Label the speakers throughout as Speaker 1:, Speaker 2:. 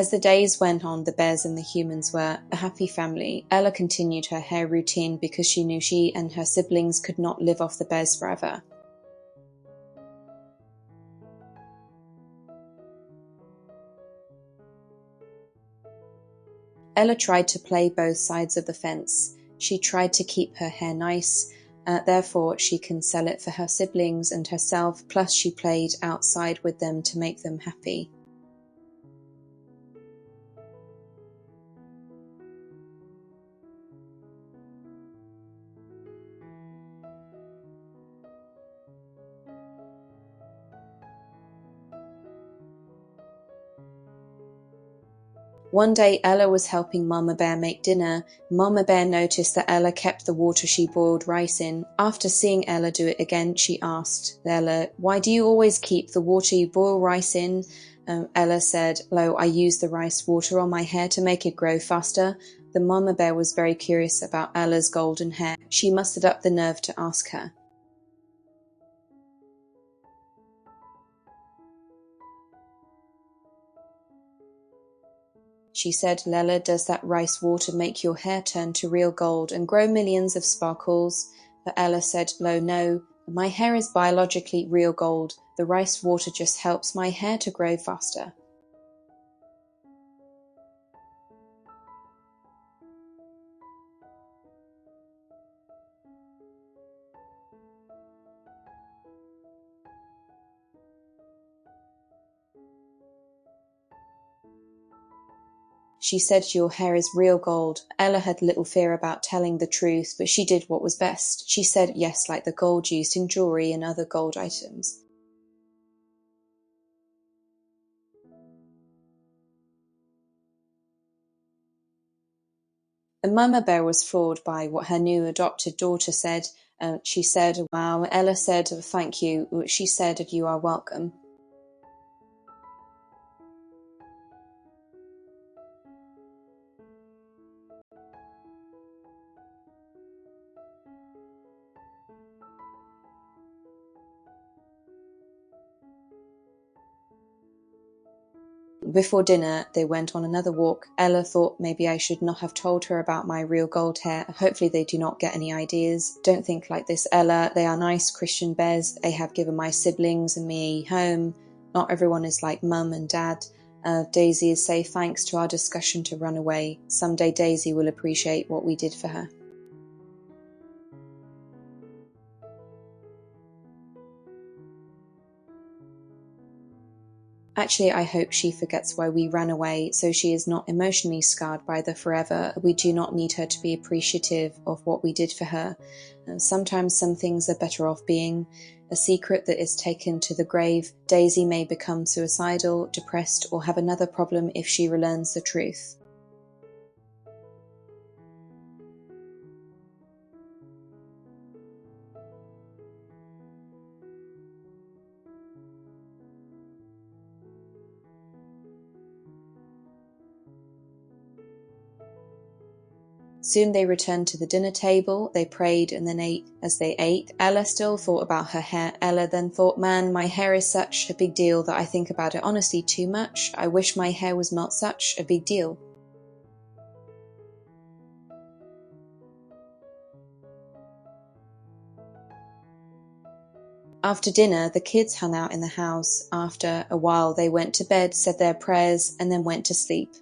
Speaker 1: As the days went on, the bears and the humans were a happy family. Ella continued her hair routine because she knew she and her siblings could not live off the bears forever. Ella tried to play both sides of the fence. She tried to keep her hair nice, therefore she can sell it for her siblings and herself, plus she played outside with them to make them happy. One day Ella was helping Mama Bear make dinner. Mama Bear noticed that Ella kept the water she boiled rice in. After seeing Ella do it again, she asked Ella, "Why do you always keep the water you boil rice in?" Ella said, "Lo, I use the rice water on my hair to make it grow faster." The Mama Bear was very curious about Ella's golden hair. She mustered up the nerve to ask her. She said, "Ella, does that rice water make your hair turn to real gold and grow millions of sparkles?" But Ella said, "Lo, no, my hair is biologically real gold. The rice water just helps my hair to grow faster." She said, "Your hair is real gold." Ella had little fear about telling the truth, but she did what was best. She said yes, like the gold used in jewelry and other gold items. And Mama Bear was floored by what her new adopted daughter said. She said, "Wow." Ella said, "Thank you." She said, "You are welcome." Before dinner, they went on another walk. Ella thought maybe I should not have told her about my real gold hair. Hopefully they do not get any ideas. Don't think like this, Ella. They are nice Christian bears. They have given my siblings and me home. Not everyone is like Mum and Dad. Daisy is safe thanks to our discussion to run away. Someday Daisy will appreciate what we did for her. Actually, I hope she forgets why we ran away, so she is not emotionally scarred by the forever. We do not need her to be appreciative of what we did for her. Sometimes some things are better off being a secret that is taken to the grave. Daisy may become suicidal, depressed, or have another problem if she relearns the truth. Soon they returned to the dinner table. They prayed and then ate. As they ate, Ella still thought about her hair. Ella then thought, "Man, my hair is such a big deal that I think about it honestly too much. I wish my hair was not such a big deal." After dinner, the kids hung out in the house. After a while, they went to bed, said their prayers, and then went to sleep.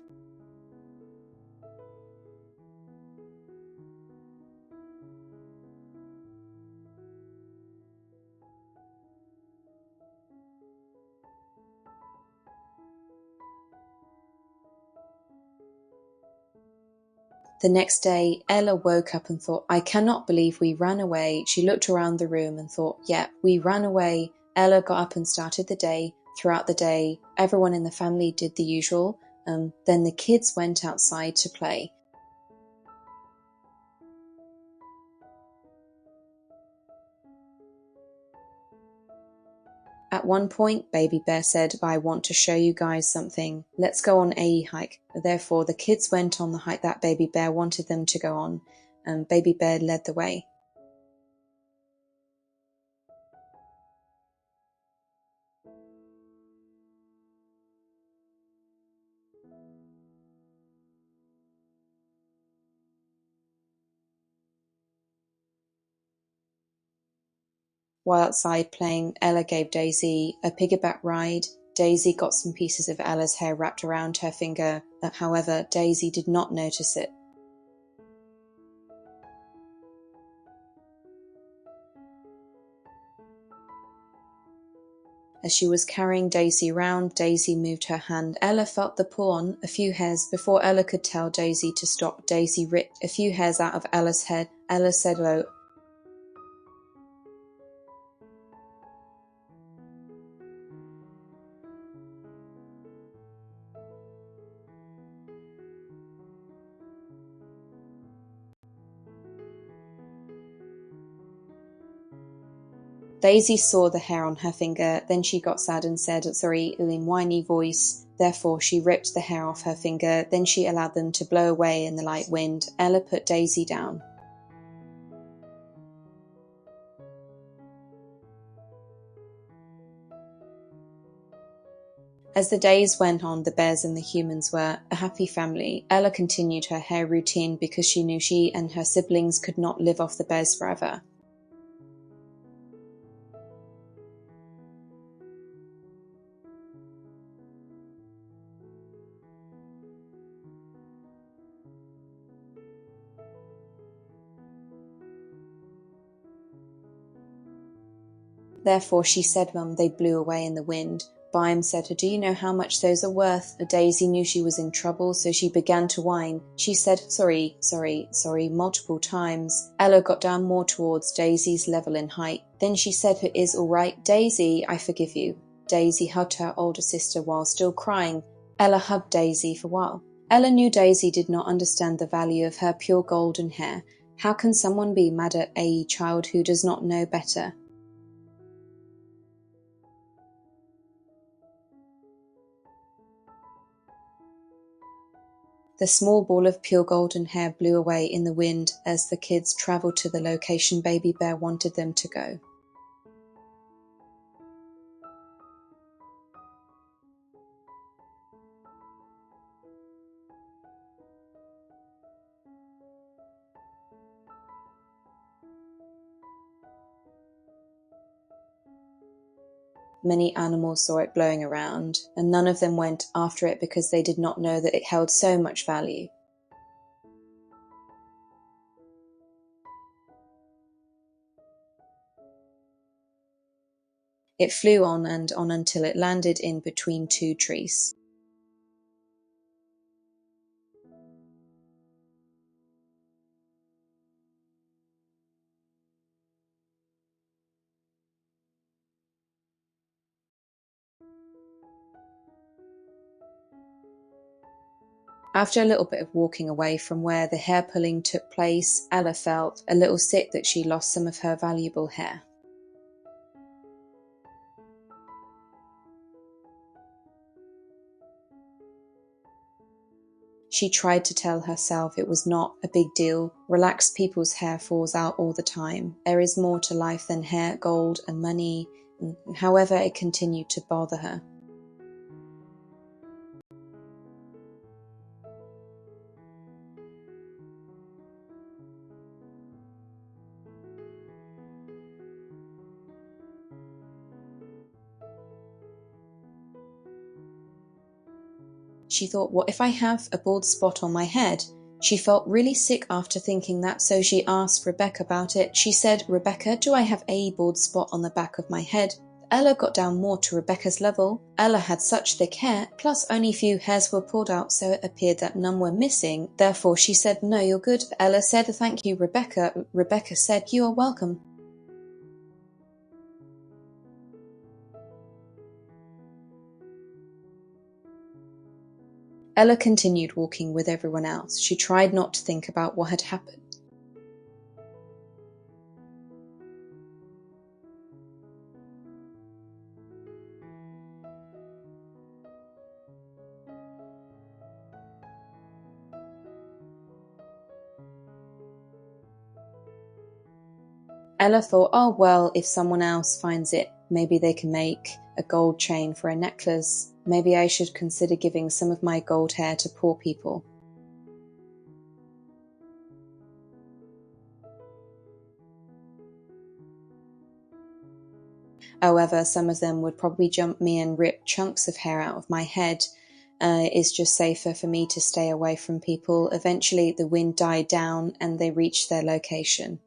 Speaker 1: The next day, Ella woke up and thought, "I cannot believe we ran away." She looked around the room and thought, "Yep, we ran away." Ella got up and started the day. Throughout the day, everyone in the family did the usual. Then the kids went outside to play. At one point, Baby Bear said, "I want to show you guys something. Let's go on a hike." Therefore, the kids went on the hike that Baby Bear wanted them to go on, and Baby Bear led the way. While outside playing, Ella gave Daisy a piggyback ride. Daisy got some pieces of Ella's hair wrapped around her finger. However, Daisy did not notice it. As she was carrying Daisy around, Daisy moved her hand. Ella felt the pull on a few hairs. Before Ella could tell Daisy to stop, Daisy ripped a few hairs out of Ella's head. Ella said hello. Daisy saw the hair on her finger, then she got sad and said, sorry, in a whiny voice. Therefore, she ripped the hair off her finger, then she allowed them to blow away in the light wind. Ella put Daisy down. As the days went on, the bears and the humans were a happy family. Ella continued her hair routine because she knew she and her siblings could not live off the bears forever. Therefore, she said, Mum, they blew away in the wind. Byam said to her, do you know how much those are worth? Daisy knew she was in trouble, so she began to whine. She said, sorry, multiple times. Ella got down more towards Daisy's level in height. Then she said, it is all right, Daisy, I forgive you. Daisy hugged her older sister while still crying. Ella hugged Daisy for a while. Ella knew Daisy did not understand the value of her pure golden hair. How can someone be mad at a child who does not know better? The small ball of pure golden hair blew away in the wind as the kids travelled to the location Baby Bear wanted them to go. Many animals saw it blowing around, and none of them went after it because they did not know that it held so much value. It flew on and on until it landed in between two trees. After a little bit of walking away from where the hair pulling took place, Ella felt a little sick that she lost some of her valuable hair. She tried to tell herself it was not a big deal. Relaxed people's hair falls out all the time. There is more to life than hair, gold, and money. However, it continued to bother her. She thought, what if I have a bald spot on my head? She felt really sick after thinking that, so she asked Rebecca about it. She said, Rebecca, do I have a bald spot on the back of my head? Ella got down more to Rebecca's level. Ella had such thick hair, plus only few hairs were pulled out, so it appeared that none were missing. Therefore, she said, no, you're good. Ella said, thank you, Rebecca. Rebecca said, you are welcome. Ella continued walking with everyone else. She tried not to think about what had happened. Ella thought, oh well, if someone else finds it, maybe they can make a gold chain for a necklace. Maybe I should consider giving some of my gold hair to poor people. However, some of them would probably jump me and rip chunks of hair out of my head. It's just safer for me to stay away from people. Eventually, the wind died down and they reached their location.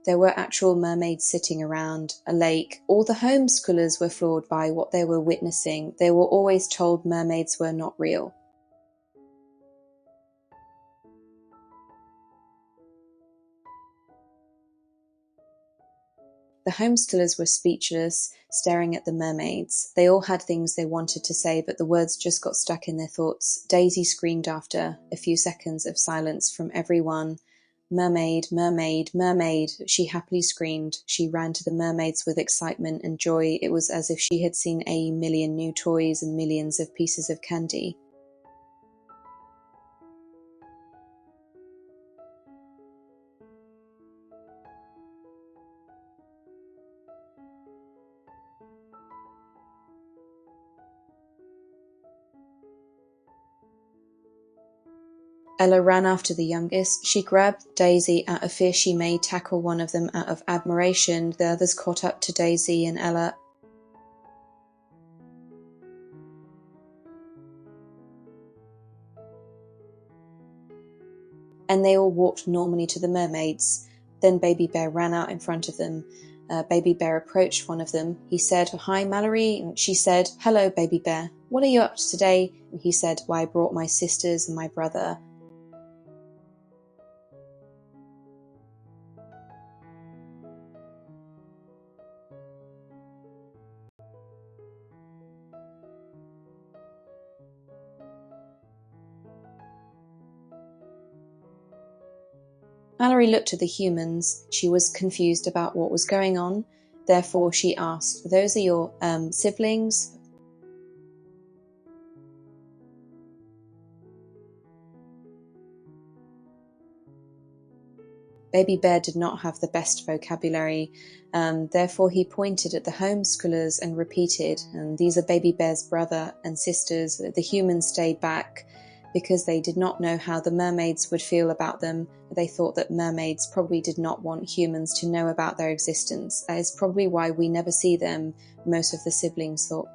Speaker 1: There were actual mermaids sitting around a lake. All the homeschoolers were floored by what they were witnessing. They were always told mermaids were not real. The homeschoolers were speechless, staring at the mermaids. They all had things they wanted to say, but the words just got stuck in their thoughts. Daisy screamed after a few seconds of silence from everyone. "Mermaid, mermaid, mermaid," she happily screamed. She ran to the mermaids with excitement and joy. It was as if she had seen a million new toys and millions of pieces of candy. Ella ran after the youngest. She grabbed Daisy out of fear she may tackle one of them out of admiration. The others caught up to Daisy and Ella. And they all walked normally to the mermaids. Then Baby Bear ran out in front of them. Baby Bear approached one of them. He said, "Hi, Mallory." And she said, "Hello, Baby Bear. What are you up to today?" And he said, "Well, I brought my sisters and my brother." Mallory looked at the humans. She was confused about what was going on. Therefore, she asked, "Those are your siblings?" Baby Bear did not have the best vocabulary. Therefore, he pointed at the homeschoolers and repeated, "These are Baby Bear's brother and sisters." The humans stayed back because they did not know how the mermaids would feel about them. They thought that mermaids probably did not want humans to know about their existence. That is probably why we never see them, most of the siblings thought.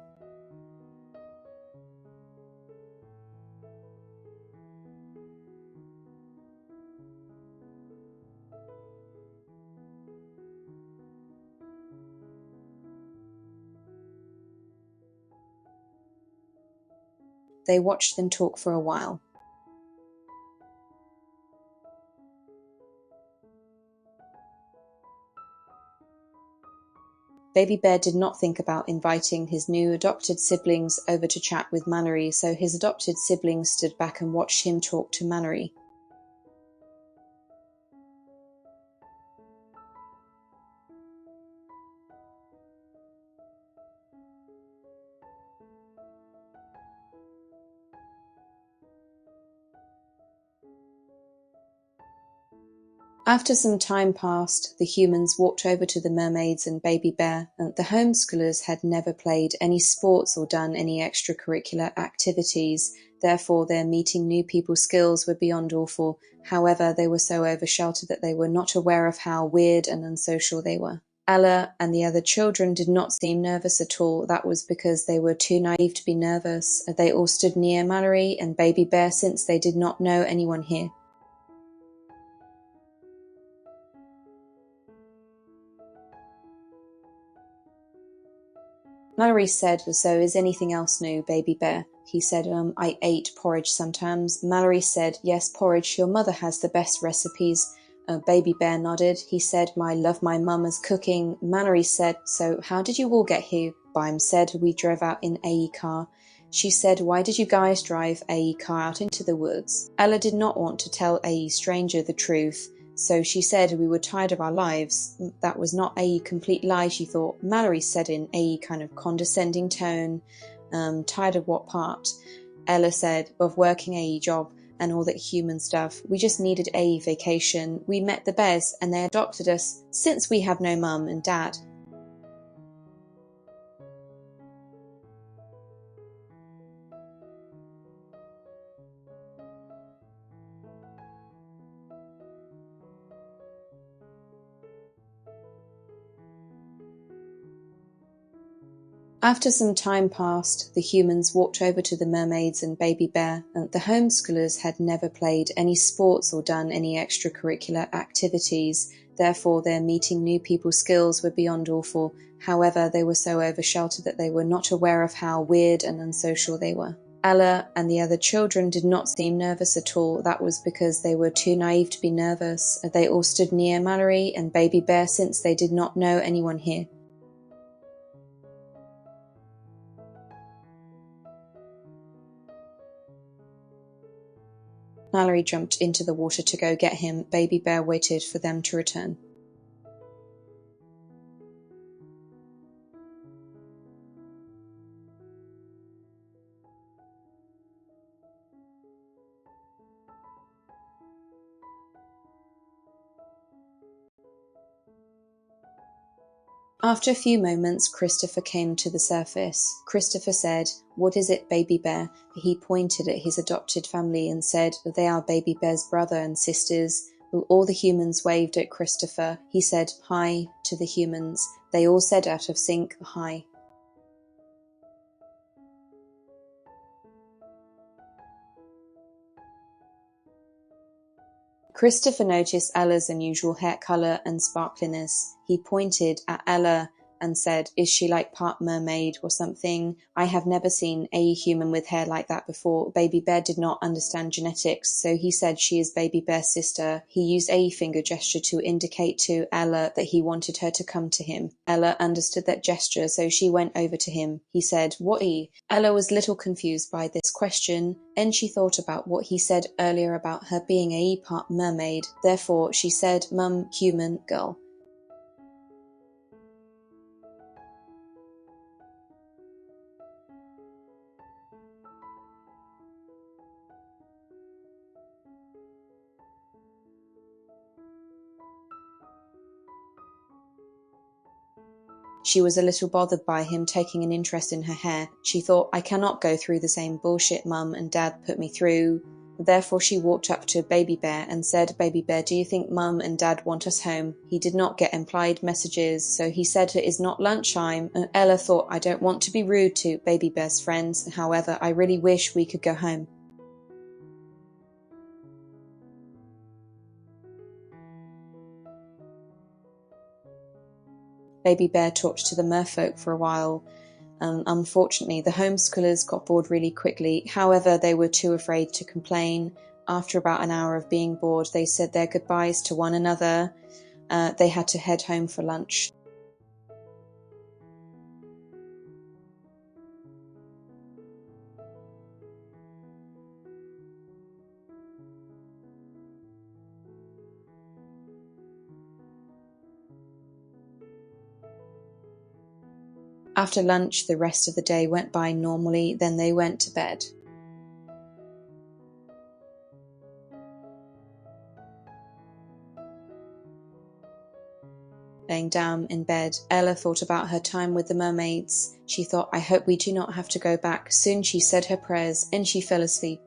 Speaker 1: They watched them talk for a while. Baby Bear did not think about inviting his new adopted siblings over to chat with Mallory, so his adopted siblings stood back and watched him talk to Mallory. After some time passed, the humans walked over to the mermaids and Baby Bear. The homeschoolers had never played any sports or done any extracurricular activities. Therefore, their meeting new people skills were beyond awful. However, they were so over-sheltered that they were not aware of how weird and unsocial they were. Ella and the other children did not seem nervous at all. That was because they were too naive to be nervous. They all stood near Mallory and Baby Bear since they did not know anyone here. Mallory said, "So is anything else new, Baby Bear?" He said, "I ate porridge sometimes." Mallory said, "Yes, porridge. Your mother has the best recipes." Baby Bear nodded. He said, "I love my mama's cooking." Mallory said, "So how did you all get here?" Bime said, "We drove out in AE car." She said, "Why did you guys drive AE car out into the woods?" Ella did not want to tell AE stranger the truth. So she said we were tired of our lives. That was not a complete lie, she thought. Mallory said in a kind of condescending tone, "Tired of what part?" Ella said, "Of working a job." and all that human stuff. We just needed a vacation. We met the bears and they adopted us since we have no mum and dad. After some time passed, the humans walked over to the mermaids and baby bear, and the homeschoolers had never played any sports or done any extracurricular activities, therefore their meeting new people skills were beyond awful. However, they were so oversheltered that they were not aware of how weird and unsocial they were. Ella and the other children did not seem nervous at all. That was because they were too naive to be nervous. They all stood near Mallory and baby bear since they did not know anyone here. Mallory jumped into the water to go get him. Baby bear waited for them to return. After a few moments, Christopher came to the surface. Christopher said, "What is it, baby bear?" He pointed at his adopted family and said that they are baby bear's brother and sisters. All the humans waved at Christopher. He said, "Hi," to the humans. They all said out of sync, "Hi." Christopher noticed Ella's unusual hair colour and sparkliness. He pointed at Ella and said, "Is she like part mermaid or something? I have never seen a human with hair like that before." Baby bear did not understand genetics, so he said she is baby bear's sister. He used a finger gesture to indicate to Ella that he wanted her to come to him. Ella understood that gesture, so she went over to him. He said, "What-y?" Ella was a little confused by this question, and she thought about what he said earlier about her being a part mermaid. Therefore, she said, "Mum, human, girl." She was a little bothered by him taking an interest in her hair. She thought, "I cannot go through the same bullshit Mum and Dad put me through." Therefore she walked up to Baby Bear and said, "Baby Bear, do you think Mum and Dad want us home?" He did not get implied messages, so he said, "It is not lunchtime." Ella thought, "I don't want to be rude to Baby Bear's friends. However, I really wish we could go home." Baby Bear talked to the merfolk for a while. Unfortunately, the homeschoolers got bored really quickly. However, they were too afraid to complain. After about an hour of being bored, they said their goodbyes to one another. They had to head home for lunch. After lunch, the rest of the day went by normally, then they went to bed. Laying down in bed, Ella thought about her time with the mermaids. She thought, "I hope we do not have to go back." Soon she said her prayers and she fell asleep.